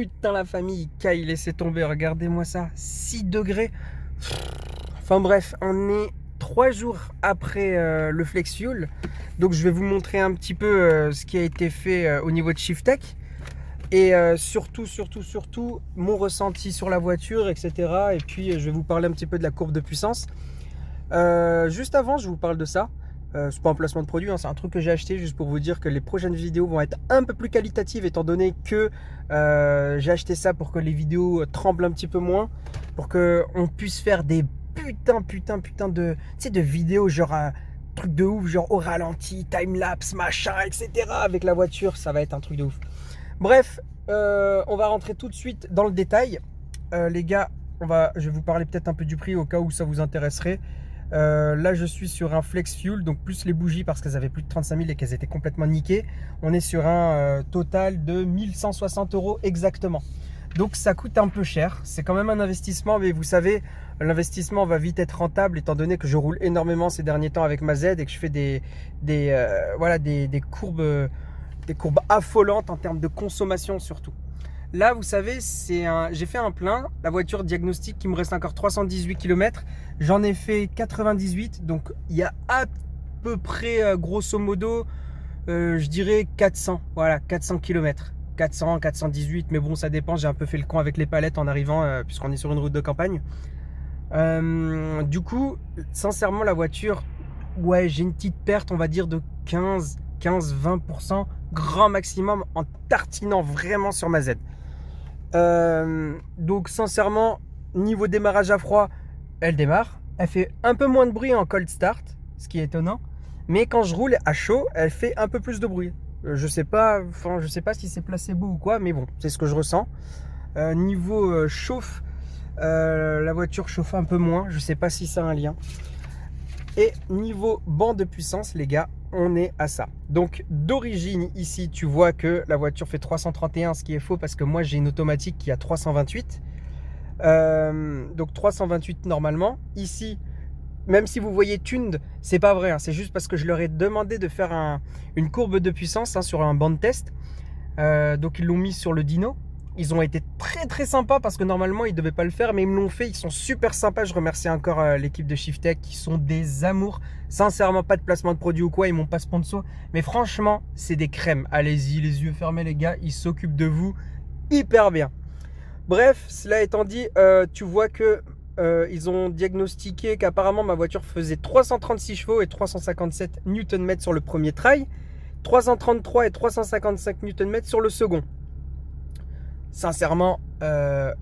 putain la famille, Kyle, laissez tomber, regardez-moi ça, 6 degrés. Enfin bref, on est 3 jours après le Flex Fuel. Donc je vais vous montrer un petit peu ce qui a été fait au niveau de Shiftech. Et surtout, mon ressenti sur la voiture, etc. Et puis je vais vous parler un petit peu de la courbe de puissance. Juste avant, je vous parle de ça. C'est pas un placement de produit, hein, c'est un truc que j'ai acheté juste pour vous dire que les prochaines vidéos vont être un peu plus qualitatives étant donné que j'ai acheté ça pour que les vidéos tremblent un petit peu moins, pour qu'on puisse faire des putain de, tu sais, de vidéos genre truc de ouf, genre au ralenti, time-lapse, machin, etc. Avec la voiture, ça va être un truc de ouf. Bref, on va rentrer tout de suite dans le détail. Les gars, je vais vous parler peut-être un peu du prix au cas où ça vous intéresserait. Là je suis sur un Flex Fuel, donc plus les bougies parce qu'elles avaient plus de 35 000 et qu'elles étaient complètement niquées. On est sur un total de 1160 € exactement. Donc ça coûte un peu cher, c'est quand même un investissement, mais vous savez, l'investissement va vite être rentable étant donné que je roule énormément ces derniers temps avec ma Z et que je fais des courbes affolantes en termes de consommation surtout. Là, vous savez, j'ai fait un plein. La voiture diagnostique qui me reste encore 318 km. J'en ai fait 98. Donc, il y a à peu près, grosso modo, je dirais 400. Voilà, 400 km. 400, 418. Mais bon, ça dépend. J'ai un peu fait le con avec les palettes en arrivant, puisqu'on est sur une route de campagne. Du coup, sincèrement, la voiture, ouais, j'ai une petite perte, on va dire, de 15-20%. Grand maximum en tartinant vraiment sur ma Z. Donc sincèrement, niveau démarrage à froid, elle démarre. Elle fait un peu moins de bruit en cold start, ce qui est étonnant. Mais quand je roule à chaud, elle fait un peu plus de bruit. Je sais pas si c'est placebo ou quoi, mais bon, c'est ce que je ressens. Niveau chauffe, la voiture chauffe un peu moins. Je sais pas si ça a un lien. Et niveau bande de puissance, les gars, on est à ça. Donc d'origine ici, tu vois que la voiture fait 331, ce qui est faux parce que moi j'ai une automatique qui a 328. Donc 328 normalement. Ici, même si vous voyez tuned, c'est pas vrai, hein, c'est juste parce que je leur ai demandé de faire une courbe de puissance, hein, sur un banc de test. Donc ils l'ont mis sur le dyno. Ils ont été très sympas parce que normalement ils ne devaient pas le faire, mais ils me l'ont fait. Ils sont super sympas. Je remercie encore l'équipe de Shiftech qui sont des amours. Sincèrement, pas de placement de produit ou quoi, ils m'ont pas sponsor. Mais franchement, c'est des crèmes. Allez-y, les yeux fermés, les gars. Ils s'occupent de vous hyper bien. Bref, cela étant dit, tu vois que ils ont diagnostiqué qu'apparemment ma voiture faisait 336 chevaux et 357 Nm sur le premier try, 333 et 355 Nm sur le second. Sincèrement, je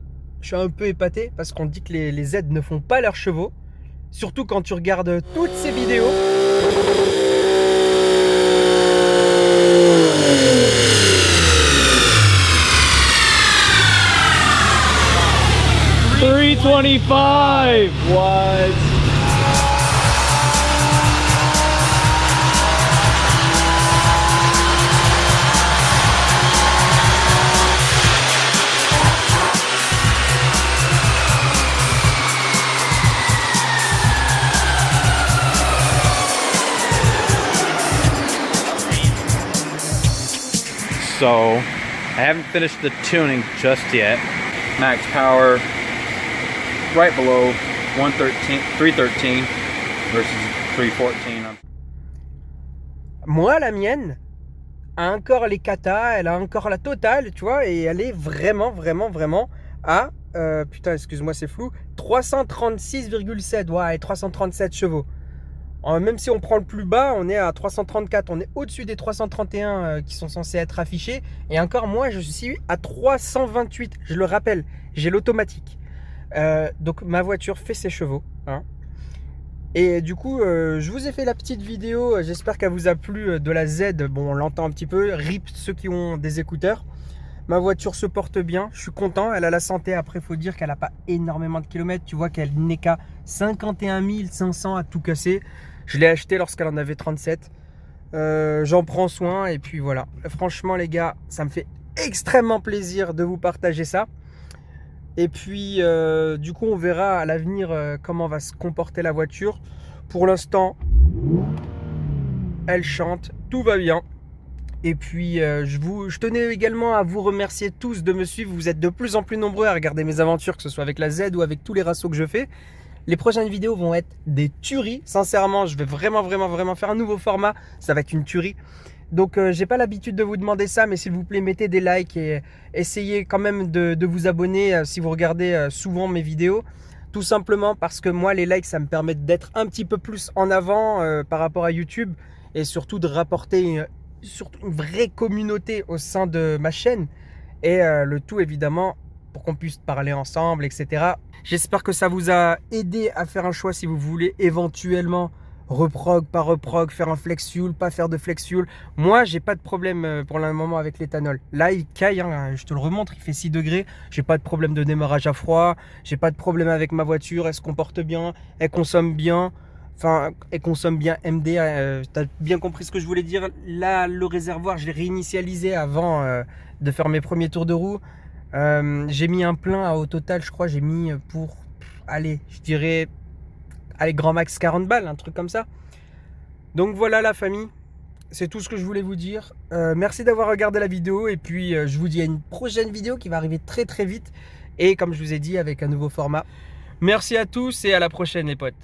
suis un peu épaté parce qu'on dit que les Z ne font pas leurs chevaux. Surtout quand tu regardes toutes ces vidéos. $325. What? So, I haven't finished the tuning just yet. Max power right below 313 versus 314. Moi, la mienne a encore les katas, elle a encore la totale, tu vois, et elle est vraiment à, putain, excuse-moi, c'est flou, 336,7, ouais, 337 chevaux. Même si on prend le plus bas, on est à 334. On est au-dessus des 331 qui sont censés être affichés. Et encore, moi, je suis à 328. Je le rappelle, j'ai l'automatique. Donc, ma voiture fait ses chevaux. Hein. Et du coup, je vous ai fait la petite vidéo. J'espère qu'elle vous a plu de la Z. Bon, on l'entend un petit peu. RIP ceux qui ont des écouteurs. Ma voiture se porte bien. Je suis content. Elle a la santé. Après, il faut dire qu'elle n'a pas énormément de kilomètres. Tu vois qu'elle n'est qu'à 51 500 à tout casser. Je l'ai acheté lorsqu'elle en avait 37. J'en prends soin et puis voilà. Franchement les gars, ça me fait extrêmement plaisir de vous partager ça. Et puis du coup on verra à l'avenir comment va se comporter la voiture. Pour l'instant, elle chante, tout va bien. Et puis je tenais également à vous remercier tous de me suivre. Vous êtes de plus en plus nombreux à regarder mes aventures, que ce soit avec la Z ou avec tous les rassos que je fais. Les prochaines vidéos vont être des tueries. Sincèrement, je vais vraiment faire un nouveau format. Ça va être une tuerie. Donc j'ai pas l'habitude de vous demander ça, mais s'il vous plaît, mettez des likes et essayez quand même de vous abonner si vous regardez souvent mes vidéos. Tout simplement parce que moi, les likes, ça me permet d'être un petit peu plus en avant par rapport à YouTube et surtout de rapporter surtout une vraie communauté au sein de ma chaîne. Et le tout, évidemment, pour qu'on puisse parler ensemble, etc. J'espère que ça vous a aidé à faire un choix si vous voulez éventuellement reprog, pas reprog, faire un flex fuel, pas faire de flex fuel. Moi, j'ai pas de problème pour le moment avec l'éthanol. Là, il caille, hein, je te le remontre, il fait 6 degrés. J'ai pas de problème de démarrage à froid. J'ai pas de problème avec ma voiture. Elle se comporte bien, elle consomme bien. Enfin, elle consomme bien MD. T'as bien compris ce que je voulais dire. Là, le réservoir, je l'ai réinitialisé avant de faire mes premiers tours de roue. J'ai mis un plein au total, je crois, j'ai mis pour, allez, je dirais, allez, grand max 40 balles, un truc comme ça. Donc voilà la famille, c'est tout ce que je voulais vous dire. Merci d'avoir regardé la vidéo et puis je vous dis à une prochaine vidéo qui va arriver très vite. Et comme je vous ai dit, avec un nouveau format. Merci à tous et à la prochaine les potes.